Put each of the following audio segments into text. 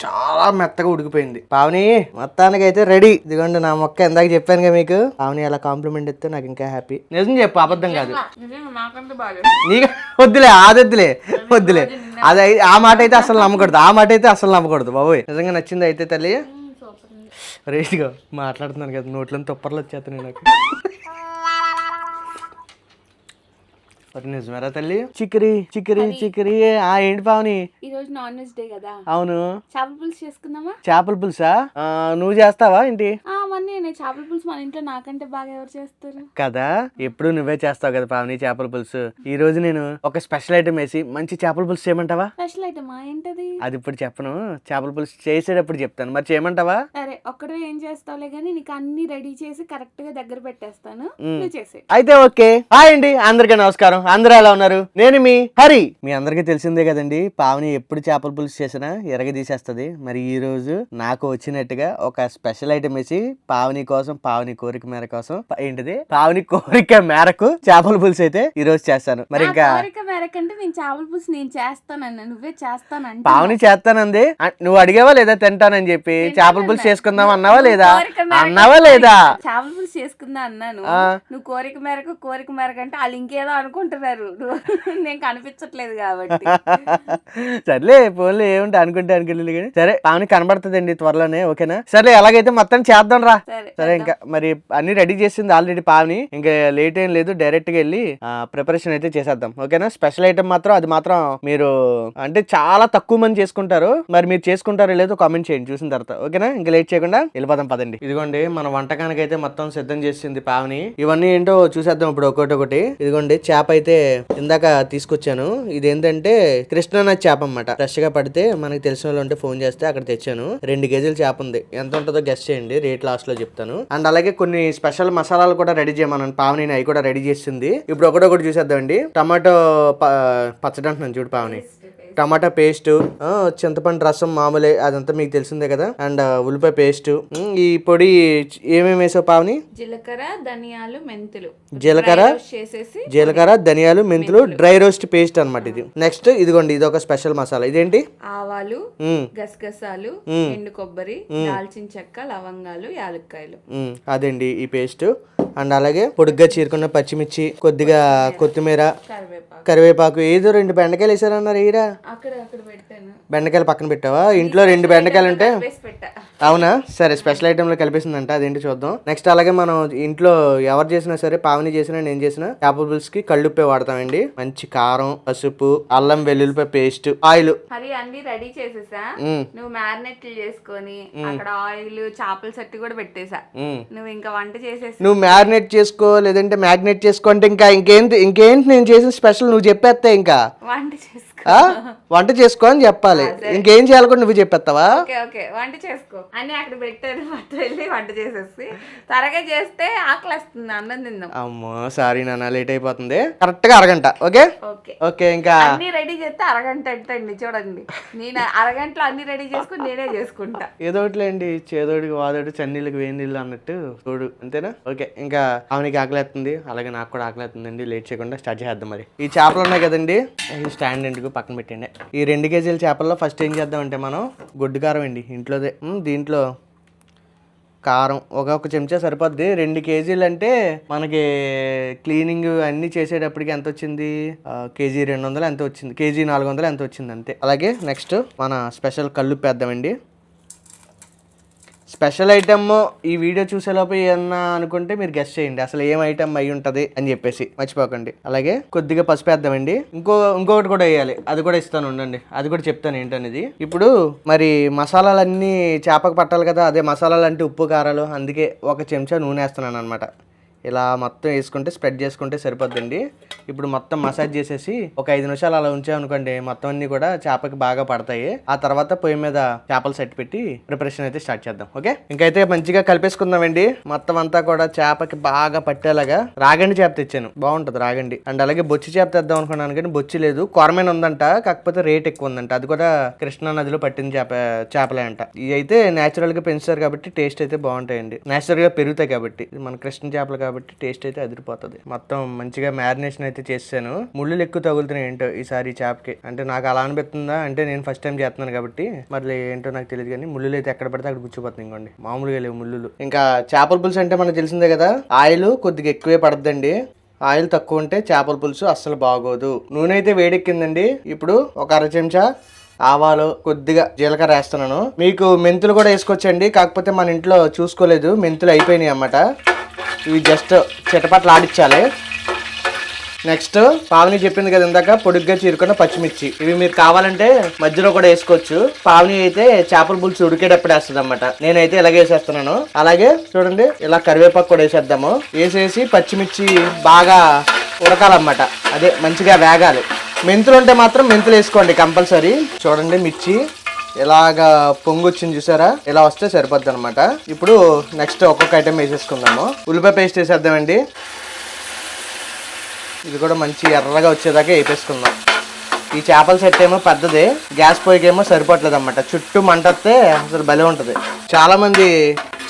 చాలా మెత్తగా ఉడికిపోయింది. పావని మొత్తానికి అయితే రెడీ. ఇదిగోండి నా మొక్క ఇందాక చెప్పాను కదా మీకు. పావని అలా కాంప్లిమెంట్ ఇస్తే నాకు ఇంకా హ్యాపీ. నిజం చెప్పు, అబద్ధం కాదు. నీకు వద్దులే, వద్దులే అది ఆ మాట అయితే అసలు నమ్మకూడదు బాబోయ్. నిజంగా నచ్చింది అయితే తల్లి. రేసిగా మాట్లాడుతున్నాను కదా, నోట్లో తుప్పర్లు వచ్చేస్తున్నాయి నాకు. నిజమేరా తల్లి? చిక్కరి ఏంటి పావని? ఈ రోజు నాన్ వెజ్ డే కదా. అవును. చేపల పులుసు చేసుకుందామా? చేపల పులుసా? నువ్వు చేస్తావా ఏంటి? చేపల పులుసు మన ఇంట్లో నాకంటే బాగా ఎవరు చేస్తారు కదా. ఎప్పుడు నువ్వే చేస్తావు కదా పావని చేపల పులుసు. ఈ రోజు నేను ఒక స్పెషల్ ఐటమ్ వేసి మంచి చేపల పులుసు చేయమంటావా? స్పెషల్ ఐటమ్ ఏంటది? అది ఇప్పుడు చెప్పను, చేపల పులుసు చేసేటప్పుడు చెప్తాను. మరి చేయమంటావా? సరే, ఒక్కడే ఏం చేస్తావులే గానీ నీకు అన్ని రెడీ చేసి కరెక్ట్ గా దగ్గర పెట్టేస్తాను, నువ్వు చేసే. అయితే ఓకే. హాయ్ అండి, అందరికీ నమస్కారం. అందరూ ఎలా ఉన్నారు? నేను మీ హరి. మీ అందరికీ తెలిసిందే కదండి, పావని ఎప్పుడు చేపల పులుసు చేసినా ఎరగ తీసేస్తుంది. మరి ఈ రోజు నాకు వచ్చినట్టుగా ఒక స్పెషల్ ఐటమ్ వేసి పావని కోసం, పావని కోరిక మేర కోసం, ఏంటిది పావని కోరిక మేరకు చేపల పులుసు అయితే ఈ రోజు చేస్తాను. మరి ఇంకా కోరిక మేరకంటే నేను చేపల పులుసు నేను చేస్తానన్నా, నువ్వే చేస్తానంటే. పావని చేస్తానంది. నువ్వు అడిగావా లేదా తింటానని చెప్పి? చేపల పులుసు చేసుకుందాం అన్నావా లేదా? అన్నావా లేదా? చేపల పులుసు చేసుకుందా అన్నాను. నువ్వు కోరిక మేరకు అంటే వాళ్ళు ఇంకేదో అనుకుంటున్నారు, నేను కనిపించట్లేదు కాబట్టి. సర్లే పోన్లే, ఏముంటే అనుకుంటే అనుకోలేదు కానీ. సరే పావని కనబడుతుందండి త్వరలోనే, ఓకేనా? సరే ఎలాగైతే మొత్తం చేద్దాం రా. సరే ఇంకా మరి అన్ని రెడీ చేసింది ఆల్రెడీ పావని. ఇంకా లేట్ ఏం లేదు, డైరెక్ట్ గా వెళ్ళి ప్రిపరేషన్ అయితే చేసేద్దాం, ఓకేనా? స్పెషల్ ఐటమ్ మాత్రం అది మాత్రం మీరు అంటే చాలా తక్కువ మంది చేసుకుంటారు. మరి మీరు చేసుకుంటారో లేదో కామెంట్ చేయండి చూసిన తర్వాత, ఓకేనా? ఇంకా లేట్ చేయకుండా వెళ్ళిపోదాం పదండి. ఇదిగోండి మన వంటకానికి అయితే మొత్తం సిద్ధం చేసింది పావని. ఇవన్నీ ఏంటో చూసేద్దాం ఇప్పుడు ఒకటి. ఇదిగోండి చేప అయితే ఇందాక తీసుకొచ్చాను. ఇదేంటంటే కృష్ణానది చేప అన్నమాట. ఫ్రెష్ గా పడితే మనకి తెలిసిన వాళ్ళు ఉంటే ఫోన్ చేస్తే అక్కడ తెచ్చాను. 2 కేజీల చేప ఉంది. ఎంత ఉంటుందో గెస్ట్ చేయండి, రేట్ లాస్ట్ లో చెప్తాను. అండ్ అలాగే కొన్ని స్పెషల్ మసాలాలు కూడా రెడీ చేయమన్నాను పావని, అవి కూడా రెడీ చేసింది. ఇప్పుడు ఒకటి చూసేద్దామండి. టమాటో పచ్చడి అంటున్నాను చూడు పావని. టమాటా పేస్ట్, చింతపండు రసం మామూలే, అదంతా మీకు తెలిసిందే కదా. అండ్ ఉల్లిపాయ పేస్ట్. ఈ పొడి ఏమేమి వేసావు పావని? జీలకర్ర ధనియాలు మెంతులు డ్రై రోస్ట్ పేస్ట్ అన్నమాట ఇది. నెక్స్ట్ ఇదిగోండి, ఇది ఒక స్పెషల్ మసాలా. ఇదేంటి? ఆవాలు, గసగసాలు, ఎండు కొబ్బరి, దాల్చిన చెక్క, లవంగాలు, యాలక్కాయలు. అదండి ఈ పేస్ట్. అండ్ అలాగే పొడుగ్గా చీరుకున్న పచ్చిమిర్చి, కొద్దిగా కొత్తిమీర, కరివేపాకు. ఏదో 2 బెండకాయలు వేసారన్నారు, ఏరా? బెండకాయలు పక్కన పెట్టావా? ఇంట్లో 2 బెండకాయలు ఉంటే అవునా? సరే, స్పెషల్ ఐటమ్ లో కలిపేసిందంట, అదేంటి చూద్దాం. నెక్స్ట్ అలాగే మనం ఇంట్లో ఎవరు చేసినా సరే, పావని చేసినా నేను చేసినా చేపల పులుసు కి కళ్ళుప్పే వాడతామండి. మంచి కారం, పసుపు, అల్లం వెల్లుల్లిపాయ పేస్ట్, ఆయిల్. హరి అన్ని రెడీ చేసేసా. నువ్వు మ్యారినేట్ చేసుకొని అక్కడ ఆయిల్, చేపల సట్టి కూడా పెట్టేసా. నువ్వు ఇంకా వంట చేసేసి నువ్వు మ్యారినేట్ చేసుకో, లేదంటే మ్యాగ్నేట్ చేసుకో అంటే ఇంకేంటి నేను చేసిన స్పెషల్ నువ్వు చెప్పేస్తా. ఇంకా వంట చేసుకో అని చెప్పాలి. ఇంకేం చేయాలి కూడా నువ్వు చెప్పేస్తావా? వంట చేసుకో అని అక్కడ పెట్టారు. వెళ్ళి వంట చేసేసి త్వరగా చేస్తే ఆకలిస్తుంది, అన్నం తిందాం. అమ్మో సారీ నాన్న, లేట్ అయిపోతుంది. కరెక్ట్ గా అరగంట. ఓకే ఇంకా అన్ని రెడీ చేస్తే అరగంట అండి. చూడండి, నేను అరగంటలో అన్ని రెడీ చేసుకుని నేనే చేసుకుంటా. ఏదో ఒకటిలేండి, చేదోడికి వాదోడు చన్నీళ్ళకి వేడి నీళ్ళు అన్నట్టు చూడు, అంతేనా? ఓకే ఇంకా ఆమెకి ఆకలేస్తుంది, అలాగే నాకు కూడా ఆకలేస్తుందండి. లేట్ చేయకుండా స్టార్ట్ చేద్దాం. మరి ఈ చేపలు ఉన్నాయి కదండి, స్టాండ్ ఎందుకు పక్కన పెట్టండి. ఈ 2 కేజీల చేపల్లో ఫస్ట్ ఏం చేద్దామంటే మనం గొడ్డు కారం అండి ఇంట్లోదే. దీంట్లో కారం ఒక చెంచా సరిపోద్ది. 2 కేజీలు అంటే మనకి క్లీనింగ్ అన్నీ చేసేటప్పటికి ఎంత వచ్చింది? కేజీ 200 ఎంత వచ్చింది, కేజీ 400 ఎంత వచ్చింది అంతే. అలాగే నెక్స్ట్ మన స్పెషల్ కల్లుప్పు వేద్దామండి. స్పెషల్ ఐటమ్ ఈ వీడియో చూసేలోపు ఏమన్నా అనుకుంటే మీరు గెస్ట్ చేయండి అసలు ఏం ఐటమ్ అయి ఉంటది అని చెప్పేసి, మర్చిపోకండి. అలాగే కొద్దిగా పసుపు వేద్దామండి. ఇంకొకటి కూడా వేయాలి, అది కూడా ఇస్తాను ఉండండి, అది కూడా చెప్తాను ఏంటనేది. ఇప్పుడు మరి మసాలాలన్నీ చేపకు పట్టాలి కదా, అదే మసాలాలు అంటే ఉప్పు కారాలు, అందుకే 1 చెంచా నూనె వేస్తున్నాను అనమాట. ఇలా మొత్తం వేసుకుంటే స్ప్రెడ్ చేసుకుంటే సరిపోద్దండి. ఇప్పుడు మొత్తం మసాజ్ చేసేసి ఒక 5 నిమిషాలు అలా ఉంచామనుకోండి, మొత్తం అన్ని కూడా చేపకి బాగా పడతాయి. ఆ తర్వాత పొయ్యి మీద చేపలు సెట్ పెట్టి ప్రిపరేషన్ అయితే స్టార్ట్ చేద్దాం. ఓకే, ఇంకైతే మంచిగా కలిపేసుకుందామండి. మొత్తం అంతా కూడా చేపకి బాగా పట్టేలాగా. రాగండి చేప తెచ్చాను, బాగుంటుంది రాగండి. అండ్ అలాగే బొచ్చి చేప తెద్దాం అనుకున్నాను కానీ బొచ్చి లేదు, కొరమైన ఉందంట, కాకపోతే రేట్ ఎక్కువ ఉందంట. అది కూడా కృష్ణా నదిలో పట్టిన చేపలే అంట. ఇవి అయితే నేచురల్ గా పెంచుతారు కాబట్టి టేస్ట్ అయితే బాగుంటాయండి, నేచురల్ గా పెరుగుతాయి కాబట్టి. ఇది మన కృష్ణ చేపలు కాబట్టి కాబట్టి టేస్ట్ అయితే అదిరిపోతుంది. మొత్తం మంచిగా మ్యారినేషన్ అయితే చేసాను. ముళ్ళు ఎక్కువ తగులుతున్నాయి ఏంటో ఈసారి ఈ చేపకి. అంటే నాకు అలా అనిపిస్తుందా అంటే నేను ఫస్ట్ టైం చేస్తున్నాను కాబట్టి మరి ఏంటో నాకు తెలియదు, కానీ ముళ్ళు అయితే ఎక్కడ పడితే అక్కడ గుచ్చిపోతుంది. ఇంకోండి మామూలుగా లేవు ముళ్ళు. ఇంకా చేపల పులుసు అంటే మనకు తెలిసిందే కదా, ఆయిల్ కొద్దిగా ఎక్కువే పడద్దండి. ఆయిల్ తక్కువ ఉంటే చేపల పులుసు అస్సలు బాగోదు. నూనె అయితే వేడెక్కిందండి. ఇప్పుడు ఒక అర చెంచా ఆవాలు, కొద్దిగా జీలకర్ర వేస్తున్నాను. మీకు మెంతులు కూడా వేసుకోవచ్చండి, కాకపోతే మన ఇంట్లో చూసుకోలేదు, మెంతులు అయిపోయినాయి అన్నమాట. ఇవి జస్ట్ చిటపట్లు ఆడించాలి. నెక్స్ట్ పావని చెప్పింది కదా ఇందాక, పొడుగ్గా చీరుకున్న పచ్చిమిర్చి, ఇవి మీరు కావాలంటే మధ్యలో కూడా వేసుకోవచ్చు. పావని అయితే చేపల పులుసు ఉడికేటప్పుడు వేస్తుంది అన్నమాట, నేనైతే ఇలాగే వేసేస్తున్నాను. అలాగే చూడండి, ఇలా కరివేపాకు కూడా వేసేద్దాము. వేసేసి పచ్చిమిర్చి బాగా ఉడకాలన్నమాట, అదే మంచిగా వేగాలి. మెంతులు ఉంటే మాత్రం మెంతులు వేసుకోండి కంపల్సరీ. చూడండి మిర్చి ఇలాగా పొంగు వచ్చింది చూసారా, ఇలా వస్తే సరిపోద్ది అనమాట. ఇప్పుడు నెక్స్ట్ ఒక్కొక్క ఐటెం వేసేసుకుందాము. ఉల్లిపాయ పేస్ట్ వేసేద్దామండి. ఇది కూడా మంచి ఎర్రగా వచ్చేదాకా వేపేసుకుందాం. ఈ చేపల సెట్ ఏమో పెద్దది, గ్యాస్ పొయ్యికేమో సరిపోవట్లేదు అన్నమాట, చుట్టూ మంటొస్తే అసలు భలే ఉంటుంది. చాలా మంది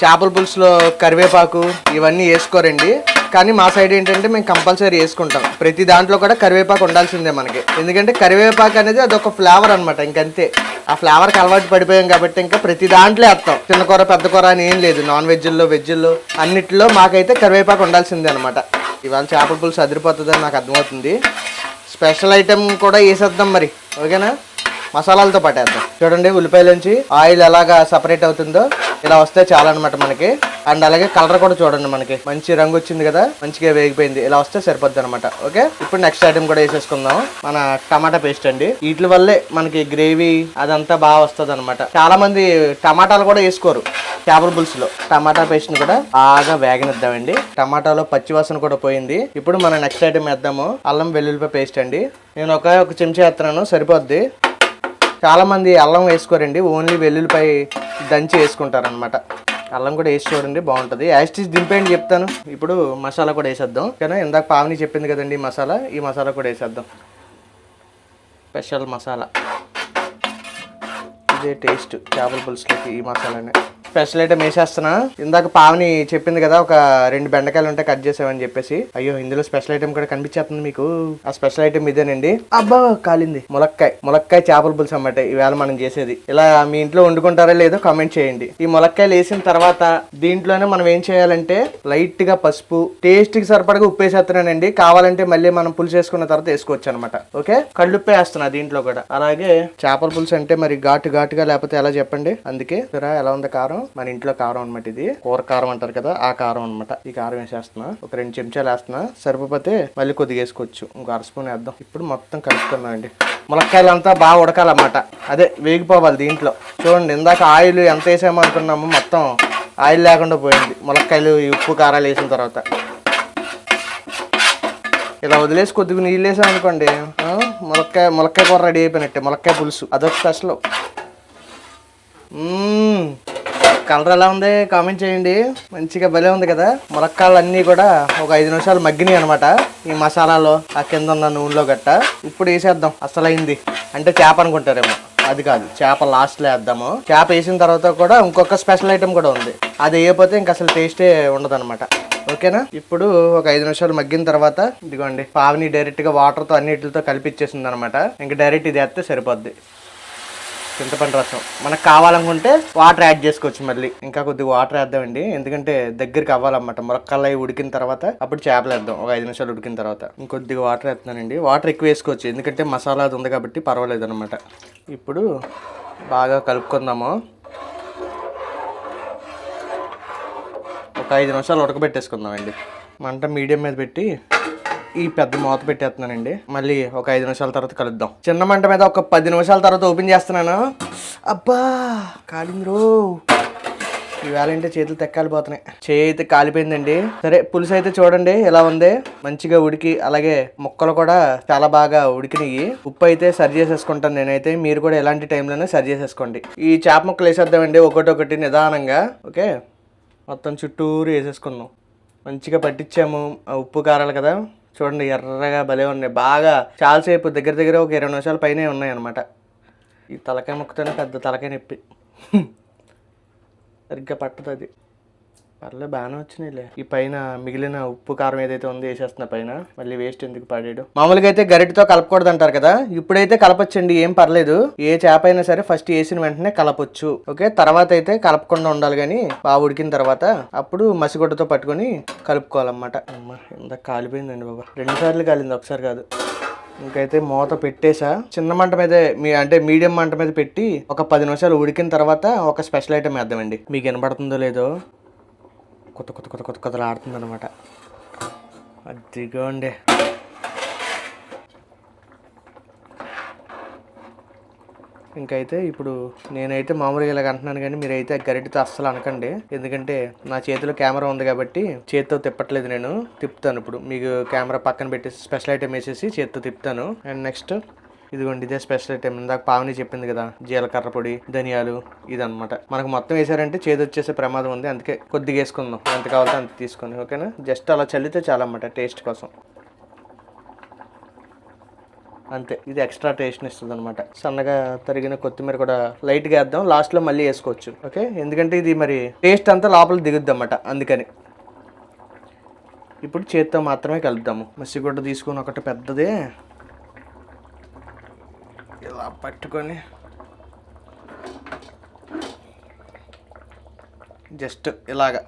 చేపల పులుసులో కరివేపాకు ఇవన్నీ వేసుకోరండి, కానీ మా సైడ్ ఏంటంటే మేము కంపల్సరీ వేసుకుంటాం. ప్రతి దాంట్లో కూడా కరివేపాకు ఉండాల్సిందే మనకి, ఎందుకంటే కరివేపాకు అనేది అదొక ఫ్లేవర్ అనమాట. ఇంకంతే, ఆ ఫ్లేవర్కి అలవాటు పడిపోయాం కాబట్టి ఇంకా ప్రతి దాంట్లో వేస్తాం. చిన్న కూర పెద్ద కూర అని ఏం లేదు, నాన్ వెజ్లో వెజ్లో అన్నిటిలో మాకైతే కరివేపాకు ఉండాల్సిందే అనమాట. ఇవాళ చేపల పులుసు అదిరిపోతుందని నాకు అర్థమవుతుంది. స్పెషల్ ఐటెం కూడా వేసేద్దాం మరి, ఓకేనా? మసాలాలతో పట్టేద్దాం. చూడండి ఉల్లిపాయలోంచి ఆయిల్ ఎలాగా సపరేట్ అవుతుందో ఇలా వస్తే చాలా అనమాట మనకి. అండ్ అలాగే కలర్ కూడా చూడండి, మనకి మంచి రంగు వచ్చింది కదా, మంచిగా వేగిపోయింది. ఇలా వస్తే సరిపోద్ది అనమాట. ఓకే, ఇప్పుడు నెక్స్ట్ ఐటెం కూడా వేసేసుకుందాం. మన టమాటా పేస్ట్ అండి, వీటి వల్లే మనకి గ్రేవీ అదంతా బాగా వస్తుంది అనమాట. చాలా మంది టమాటాలు కూడా వేసుకోరు చేపల పులుసులో. టమాటా పేస్ట్ ని కూడా బాగా వేగనిద్దామండి. టమాటాలో పచ్చివాసన కూడా పోయింది. ఇప్పుడు మనం నెక్స్ట్ ఐటెం వేద్దాము, అల్లం వెల్లుల్లిపాయ పేస్ట్ అండి. నేను ఒక చెంచా వేస్తున్నాను, సరిపోద్ది. చాలా మంది అల్లం వేసుకోరండి, ఓన్లీ వెల్లుల్లిపాయ దంచి వేసుకుంటారు అనమాట. అల్లం కూడా వేసి చూడండి, బాగుంటుంది. యాస్టిస్ దింపేయండి చెప్తాను. ఇప్పుడు మసాలా కూడా వేసేద్దాం. కానీ ఇందాక పావని చెప్పింది కదండి మసాలా, ఈ మసాలా కూడా వేసేద్దాం. స్పెషల్ మసాలా, ఇదే టేస్ట్ చేపల పులుసులకి ఈ మసాలానే. Special item వేసేస్తున్నా. ఇందాక పావని చెప్పింది కదా, ఒక 2 బెండకాయలు ఉంటే కట్ చేసామని చెప్పేసి. అయ్యో, ఇందులో స్పెషల్ ఐటమ్ కూడా కనిపించేస్తుంది మీకు. ఆ స్పెషల్ ఐటమ్ ఇదేనండి. అబ్బా కాలింది, ములక్కాయ చేపల పులుసు అన్నమాట ఈవేళ మనం చేసేది. ఇలా మీ ఇంట్లో వండుకుంటారా లేదో కామెంట్ చేయండి. ఈ ములక్కాయలు వేసిన తర్వాత దీంట్లోనే మనం ఏం చేయాలంటే లైట్ గా పసుపు, టేస్ట్ కి సరిపడగా ఉప్పు వేసేస్తున్నానండి. కావాలంటే మళ్ళీ మనం పులుసు వేసుకున్న తర్వాత వేసుకోవచ్చు అనమాట. ఓకే, కళ్ళుప్పే వేస్తున్నా దీంట్లో కూడా. అలాగే చేపల పులుసు అంటే మరి ఘాటుగా లేకపోతే ఎలా చెప్పండి. అందుకే ఎలా ఉంది కారం, మన ఇంట్లో కారం అనమాట. ఇది కూర కారం అంటారు కదా, ఆ కారం అనమాట. ఈ కారం వేసేస్తున్నా, ఒక 2 చెంచాలు వేస్తున్నా. సరిపోతే మళ్ళీ కొద్దిగా వేసుకోవచ్చు, ఇంకో అర స్పూన్ వేద్దాం. ఇప్పుడు మొత్తం కలుపుతున్నాం అండి. ములక్కాయలు అంతా బాగా ఉడకాలన్నమాట, అదే వేగిపోవాలి దీంట్లో. చూడండి, ఇందాక ఆయిల్ ఎంత వేసామో అనుకున్నాము, మొత్తం ఆయిల్ లేకుండా పోయింది ములక్కాయలు ఈ ఉప్పు కారాలు వేసిన తర్వాత. ఇలా వదిలేసి కొద్దిగా నీళ్ళు వేసాం అనుకోండి, ములక్కాయ కూర రెడీ అయిపోయినట్టే. ములక్కాయ పులుసు అదొక స్పెషల్. కలర్ ఎలా ఉంది కామెంట్ చేయండి. మంచిగా భలే ఉంది కదా. ములక్కాయలు అన్నీ కూడా ఒక 5 నిమిషాలు మగ్గినాయి అనమాట ఈ మసాలాలో, ఆ కింద ఉన్న నూనెలో గట్ట. ఇప్పుడు వేసేద్దాం అసలైంది, అంటే చేప అనుకుంటారేమో, అది కాదు, చేప లాస్ట్లో వేద్దాము. చేప వేసిన తర్వాత కూడా ఇంకొక స్పెషల్ ఐటెం కూడా ఉంది, అది వేయకపోతే ఇంక అసలు టేస్టే ఉండదు అనమాట. ఓకేనా, ఇప్పుడు ఒక 5 నిమిషాలు మగ్గిన తర్వాత ఇదిగోండి పావని డైరెక్ట్గా వాటర్తో అన్నిటితో కలిపిచ్చేసింది అనమాట. ఇంకా డైరెక్ట్ ఇది వేస్తే సరిపోద్ది. చింతపండు రసం మనకు కావాలనుకుంటే వాటర్ యాడ్ చేసుకోవచ్చు. మళ్ళీ ఇంకా కొద్దిగా వాటర్ వేద్దామండి, ఎందుకంటే దగ్గరికి అవ్వాలన్నమాట. ములక్కాయలు ఉడికిన తర్వాత అప్పుడు చేపలు వేద్దాం. ఒక 5 నిమిషాలు ఉడికిన తర్వాత ఇంకొద్దిగా వాటర్ వేస్తున్నానండి. వాటర్ ఎక్కువ వేసుకోవచ్చు, ఎందుకంటే మసాలా అది ఉంది కాబట్టి పర్వాలేదు అనమాట. ఇప్పుడు బాగా కలుపుకుందాము. ఒక 5 నిమిషాలు ఉడకబెట్టేసుకుందామండి. మంట మీడియం మీద పెట్టి ఈ పెద్ద మూత పెట్టేస్తున్నానండి. మళ్ళీ ఒక 5 నిమిషాల తర్వాత కలుద్దాం. చిన్న మంట మీద ఒక 10 నిమిషాల తర్వాత ఓపెన్ చేస్తున్నాను. అబ్బా కాలింది రో, ఈవేళ అంటే చేతులు తెక్కాలిపోతున్నాయి. చేయి అయితే కాలిపోయిందండి. సరే, పులుసు అయితే చూడండి ఎలా ఉంది, మంచిగా ఉడికి, అలాగే ముక్కలు కూడా చాలా బాగా ఉడికినాయి. ఉప్పు అయితే సరి చేసేసుకుంటాను నేనైతే, మీరు కూడా ఎలాంటి టైంలోనే సరి చేసేసుకోండి. ఈ చేప ముక్కలు వేసేద్దామండి ఒకటి నిదానంగా. ఓకే, మొత్తం చుట్టూరు వేసేసుకున్నాం, మంచిగా పట్టించాము. ఉప్పు కారాలు కదా, చూడండి ఎర్రగా భలే ఉన్నాయి. బాగా చాలాసేపు దగ్గర ఒక 20 నిమిషాల పైనే ఉన్నాయి అనమాట. ఈ తలకాయ ముక్కతోనే పెద్ద తలకాయ నొప్పి, సరిగ్గా పట్టదు అది. పర్లేదు బాగానే వచ్చినాయిలే. ఈ పైన మిగిలిన ఉప్పు కారం ఏదైతే ఉందో వేసేస్తున్నా పైన, మళ్ళీ వేస్ట్ ఎందుకు పడేయడం. మామూలుగా అయితే గరిటతో కలపకూడదు అంటారు కదా, ఇప్పుడైతే కలపచ్చండి, ఏం పర్లేదు. ఏ చేప అయినా సరే ఫస్ట్ వేసిన వెంటనే కలపొచ్చు, ఓకే. తర్వాత అయితే కలపకుండా ఉండాలి, కానీ బాగా ఉడికిన తర్వాత అప్పుడు మసిగుడ్డతో పట్టుకొని కలుపుకోవాలన్నమాట. అమ్మ ఎంత కాలిపోయిందండి బాబా, 2 సార్లు కాలింది, ఒకసారి కాదు. ఇంకైతే మూత పెట్టేసా, చిన్న మంట మీద అంటే మీడియం మంట మీద పెట్టి ఒక 10 నిమిషాలు ఉడికిన తర్వాత ఒక స్పెషల్ ఐటమ్ వేద్దామండి. మీకు వినపడుతుందో లేదో, కొత్త కొత్త కొత్త కొత్త కొత్తలు ఆడుతుంది అనమాట. అదిగోండి. ఇంకైతే ఇప్పుడు నేనైతే మామూలుగా ఇలాగ అంటున్నాను, కానీ మీరైతే గరిటెతో అస్సలు అనకండి, ఎందుకంటే నా చేతిలో కెమెరా ఉంది కాబట్టి చేతితో తిప్పట్లేదు, నేను తిప్పుతాను. ఇప్పుడు మీకు కెమెరా పక్కన పెట్టేసి స్పెషల్ ఐటమ్ వేసేసి చేతితో తిప్పుతాను. అండ్ నెక్స్ట్ ఇదిగోండి, ఇదే స్పెషల్ ఐటమ్. ఇందాక పావని చెప్పింది కదా, జీలకర్ర పొడి, ధనియాలు, ఇదనమాట. మనకు మొత్తం వేసారంటే చేదు వచ్చేసే ప్రమాదం ఉంది, అందుకే కొద్దిగా వేసుకుందాం, ఎంత కావాలో అంత తీసుకొని, ఓకేనా. జస్ట్ అలా చల్లితే చాలా అన్నమాట, టేస్ట్ కోసం అంతే. ఇది ఎక్స్ట్రా టేస్ట్ని ఇస్తుంది అనమాట. సన్నగా తరిగిన కొత్తిమీర కూడా లైట్గా వేద్దాం, లాస్ట్లో మళ్ళీ వేసుకోవచ్చు, ఓకే. ఎందుకంటే ఇది మరి టేస్ట్ అంతా లోపల దిగుద్ది అన్నమాట, అందుకని. ఇప్పుడు చేత్తో మాత్రమే కలుపుదాము. మసిగుడ్డ తీసుకొని ఒకటి పెద్దదే ఇలా పట్టుకొని జస్ట్ ఇలాగా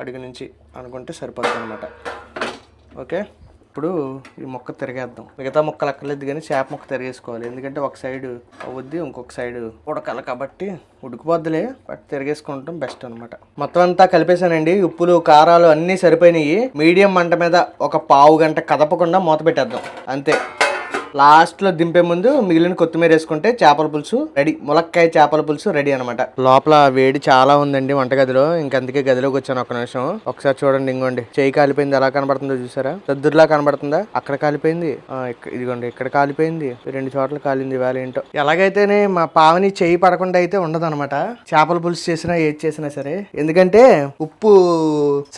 అడుగు నుంచి అనుకుంటే సరిపోతుంది అనమాట, ఓకే. ఇప్పుడు ఈ మొక్క తిరిగేద్దాం. మిగతా మొక్కలు అక్కర్లేదు కానీ చేప మొక్క తిరిగేసుకోవాలి, ఎందుకంటే ఒక సైడు అవుద్ది, ఇంకొక సైడు ఉడకాలి కాబట్టి ఉడికిపోద్దులే, బట్ తిరిగేసుకుంటాం బెస్ట్ అనమాట. మొత్తం అంతా కలిపేసానండి, ఉప్పులు కారాలు అన్నీ సరిపోయినాయి. మీడియం మంట మీద ఒక పావు గంట కదపకుండా మూత పెట్టేద్దాం, అంతే. లాస్ట్లో దింపే ముందు మిగిలిన కొత్తిమీర వేసుకుంటే చేపల పులుసు రెడీ. ములక్కాయ చేపల పులుసు రెడీ అనమాట. లోపల వేడి చాలా ఉందండి వంటగదిలో, ఇంకందుకే గదిలోకి వచ్చాను. ఒక నిమిషం ఒకసారి చూడండి, ఇంకోండి చేయి కాలిపోయింది, ఎలా కనబడుతుందో చూసారా, దద్దుర్లా కనబడుతుందా. అక్కడ కాలిపోయింది, ఇదిగోండి ఇక్కడ కాలిపోయింది, 2 చోట్ల కాలింది. ఇవాళ ఏంటో ఎలాగైతేనే మా పావని చేయి పడకుండా అయితే ఉండదు అనమాట, చేపల పులుసు చేసినా ఏది చేసినా సరే. ఎందుకంటే ఉప్పు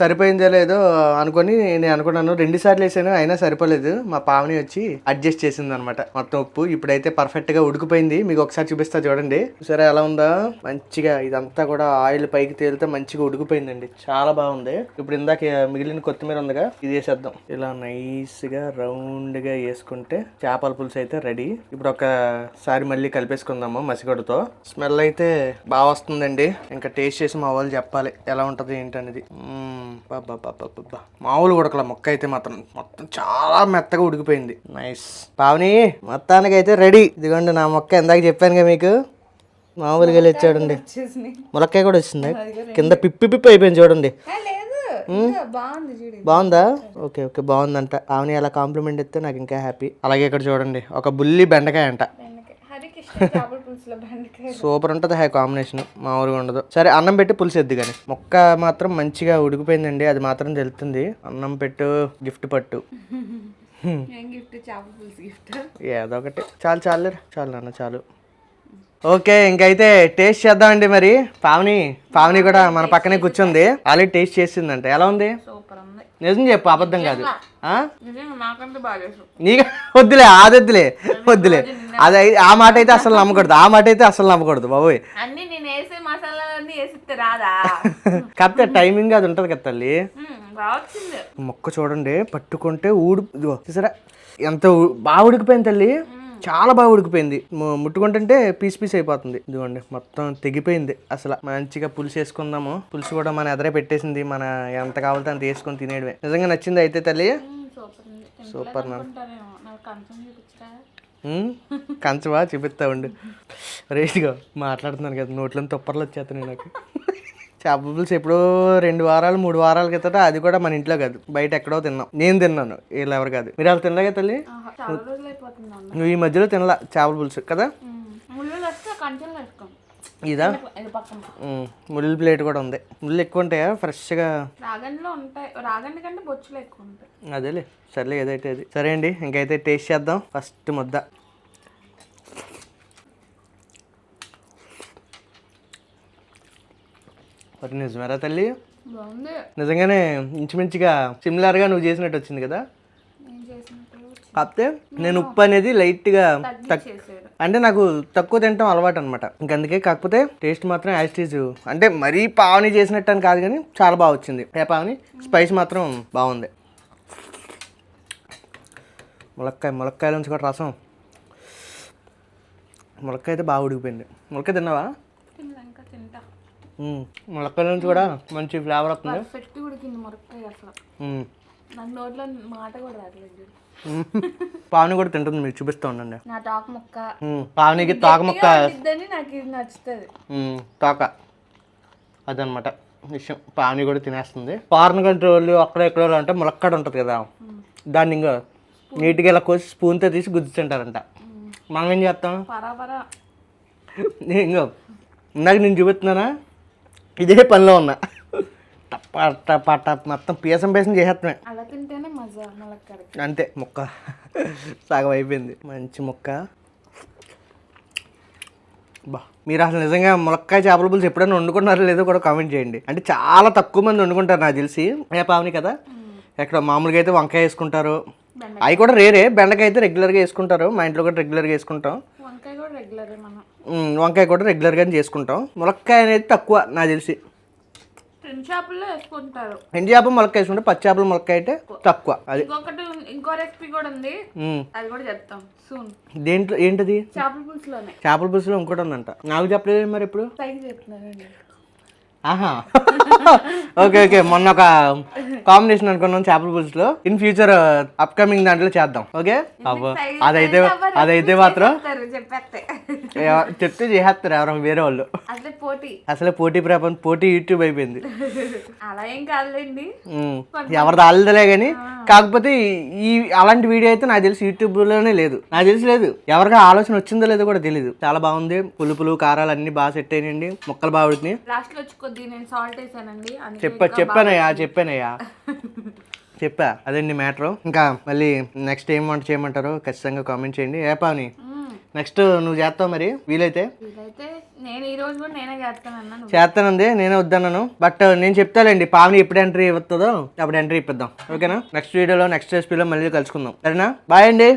సరిపోయిందో లేదో అనుకొని నేను అనుకున్నాను, 2 సార్లు వేసాను, అయినా సరిపోలేదు. మా పావని వచ్చి అడ్జస్ట్ చేసి అనమాట మొత్తం ఉప్పు. ఇప్పుడైతే పర్ఫెక్ట్ గా ఉడికిపోయింది, మీకు ఒకసారి చూపిస్తా చూడండి. సరే ఎలా ఉందా, మంచిగా ఇదంతా కూడా ఆయిల్ పైకి తేలితే మంచిగా ఉడికిపోయిందండి, చాలా బాగుంది. ఇప్పుడు ఇందాక మిగిలిన కొత్తిమీర ఉందిగా, ఇది వేసేద్దాం. ఇలా నైస్ గా రౌండ్ గా వేసుకుంటే చేపల పులుసు అయితే రెడీ. ఇప్పుడు ఒకసారి మళ్ళీ కలిపేసుకుందాము మసిగొడతో. స్మెల్ అయితే బాగా వస్తుందండి, ఇంకా టేస్ట్ చేసి మా వాళ్ళు చెప్పాలి ఎలా ఉంటది ఏంటనేది. మామూలు ఉడకల మొక్క అయితే మొత్తం చాలా మెత్తగా ఉడికిపోయింది. నైస్. పావని మొత్తానికి అయితే రెడీ. ఇదిగోండి నా మొక్క, ఇందాక చెప్పానుగా మీకు, మామూలుగా వచ్చాడండి. ములక్కాయ కూడా వచ్చింది, కింద పిప్పి అయిపోయింది చూడండి. బాగుందా, ఓకే ఓకే బాగుందంట. పావని అలా కాంప్లిమెంట్ ఇస్తే నాకు ఇంకా హ్యాపీ. అలాగే ఇక్కడ చూడండి, ఒక బుల్లి బెండకాయ అంట, సూపర్ ఉంటుంది. హై కాంబినేషన్ మామూలుగా ఉండదు. సరే అన్నం పెట్టి పులుసు ఎద్దు కానీ, మొక్క మాత్రం మంచిగా ఉడికిపోయిందండి, అది మాత్రం తెలుస్తుంది. అన్నం పెట్టు, గిఫ్ట్ పట్టు, ఏదో ఒకటి చాలు చాలు చాలు నాన్న చాలు. ఓకే ఇంకైతే టేస్ట్ చేద్దామండి. మరి పావని కూడా మన పక్కనే కూర్చుంది, ఆల్రెడీ టేస్ట్ చేసిందంట. ఎలా ఉంది? నిజం చెప్పు, అబద్ధం కాదు. నీకు వద్దులే, అది వద్దులే అది, ఆ మాట అయితే అసలు నమ్మకూడదు, బాబోయ్. కాకపోతే టైమింగ్ అది ఉంటది కదా తల్లి. మొక్క చూడండి, పట్టుకుంటే చూసారా ఎంత బాగా ఉడికిపోయింది తల్లి, చాలా బాగా ఉడికిపోయింది. ముట్టుకుంటుంటే పీస్ అయిపోతుంది. ఇదిగోండి మొత్తం తెగిపోయింది. అసలు మంచిగా పులుసు వేసుకుందాము. పులుసు కూడా మన ఎదరే పెట్టేసింది, మన ఎంత కావాలంటే అంత వేసుకొని తినేయడమే. నిజంగా నచ్చింది అయితే తల్లి, సూపర్. కంచవా చూపిస్తా ఉండు. రేటుగా మాట్లాడుతున్నాను కదా, నోట్లను తుప్పర్లు వచ్చేస్తున్నాయి నాకు. చేపల పులుసు ఎప్పుడో 2 వారాలు 3 వారాల క్రితం, అది కూడా మన ఇంట్లో కాదు, బయట ఎక్కడో తిన్నాం. నేను తిన్నాను, వీళ్ళు ఎవరు కాదు. మీరు వాళ్ళు తినలేగా తల్లి? నువ్వు ఈ మధ్యలో తినలా చేపల పులుసు కదా? ఇదా ముళ్ళు ప్లేట్ కూడా ఉంది. ముళ్ళు ఎక్కువ ఉంటాయా? ఫ్రెష్గా అదేలే, సర్లే ఏదైతే అది. సరే అండి, ఇంకైతే టేస్ట్ చేద్దాం. ఫస్ట్ ముద్ద. మరి నిజమేరా తల్లి? నిజంగానే ఇంచుమించుగా సిమిలర్ గా నువ్వు చేసినట్టు వచ్చింది కదా. కాకపోతే నేను ఉప్పు అనేది లైట్ గా అంటే నాకు తక్కువ తినటం అలవాటు అనమాట. ఇంకందుకే కాకపోతే టేస్ట్ మాత్రం యాజ్ టీజ్ అంటే మరీ పావని చేసినట్టు అని కాదు కానీ చాలా బాగా వచ్చింది. ఏ పావని స్పైస్ మాత్రం బాగుంది. ములక్కాయల నుంచి కూడా రసం. ములక్కాయ అయితే బాగా ఉడికిపోయింది. ములక్కాయ తిన్నావా? ములక్కాయల నుంచి కూడా మంచి ఫ్లేవర్ వస్తుంది. పావని కూడా తింటుంది, మీకు చూపిస్తూ ఉండండి. పావనికి తోక ముక్క తోక అదనమాట విషయం. పావని కూడా తినేస్తుంది. ఫారెన్ కంట్రోల్ అక్కడ ఎక్కడ అంటే ములక్కాడ ఉంటుంది కదా, దాన్ని ఇంకా నీట్గా ఇలా కోసి స్పూన్తో తీసి గుజ్జు తింటారంట. మనం ఏం చేస్తాం? ఇంకో ఇందాక నేను చూపిస్తున్నానా, ఇదే పనిలో ఉన్నా. పట్ట మొత్తం పీసం చేసేస్తున్నాయి అంతే. ముక్క సగం అయిపోయింది. మంచి ముక్క. బా, మీరు అసలు నిజంగా ములక్కాయ చేపల పులుసు ఎప్పుడైనా వండుకున్నారో లేదో కూడా కామెంట్ చేయండి. అంటే చాలా తక్కువ మంది వండుకుంటారు నాకు తెలిసి. ఏ పావని కదా, ఎక్కడ మామూలుగా అయితే వంకాయ వేసుకుంటారు, అవి కూడా రేరే. బెండకాయ అయితే రెగ్యులర్గా వేసుకుంటారు, మా ఇంట్లో కూడా రెగ్యులర్గా వేసుకుంటాం. వంకాయ కూడా రెగ్యులర్గా చేసుకుంటాం. ములక్కాయ అనేది తక్కువ నాకు తెలిసి. ఎండు చేప ములక్కాయ వేసుకుంటే, పచ్చి చేపల ములక్కాయ అయితే తక్కువ. అది ఇంకో రెసిపీ కూడా ఉంది, అది కూడా చెప్తాం సూన్. దేంట్లో ఏంటది? చేపల పులుసులో ఇంకోటి ఉందంట, నాకు చెప్పలేదు మరి ఎప్పుడు. ఆహా ఓకే ఓకే, మొన్న ఒక కాంబినేషన్ అనుకున్నాం చేపల పులుసులో. ఇన్ ఫ్యూచర్ అప్కమింగ్ దాంట్లో చేద్దాం. ఓకే, అదైతే మాత్రం చెప్తే చేసేస్తారు ఎవరో వేరే వాళ్ళు. అసలే పోటీ ప్రపంచం, పోటీ యూట్యూబ్ అయిపోయింది. అలా ఏం కాదులేండి, ఎవరిది ఆల్దలే కానీ. కాకపోతే ఈ అలాంటి వీడియో అయితే నాకు తెలిసి యూట్యూబ్ లోనే లేదు, నాకు తెలిసి లేదు. ఎవరికి ఆలోచన వచ్చిందో లేదో కూడా తెలియదు. చాలా బాగుంది, పులుపులు కారాలు అన్ని బాగా సెట్ అయినండి, ముక్కలు బాగా ఉడికినాయి. చెప్పానయ్యా చెప్పా. అదండి మ్యాటర్. ఇంకా మళ్ళీ నెక్స్ట్ ఏం వంట చేయమంటారో ఖచ్చితంగా కామెంట్ చేయండి. ఏ పావని నెక్స్ట్ నువ్వు చేస్తావు మరి వీలైతే? చేస్తానండి, నేనే వద్దన్నాను. బట్ నేను చెప్తానండి, పావని ఎప్పుడు ఎంట్రీ ఇస్తుందో అప్పుడు ఎంట్రీ ఇప్పిద్దాం. ఓకేనా? నెక్స్ట్ వీడియోలో నెక్స్ట్ రెసిపీలో మళ్ళీ కలుసుకుందాం. సరేనా? బాయ్ అండి.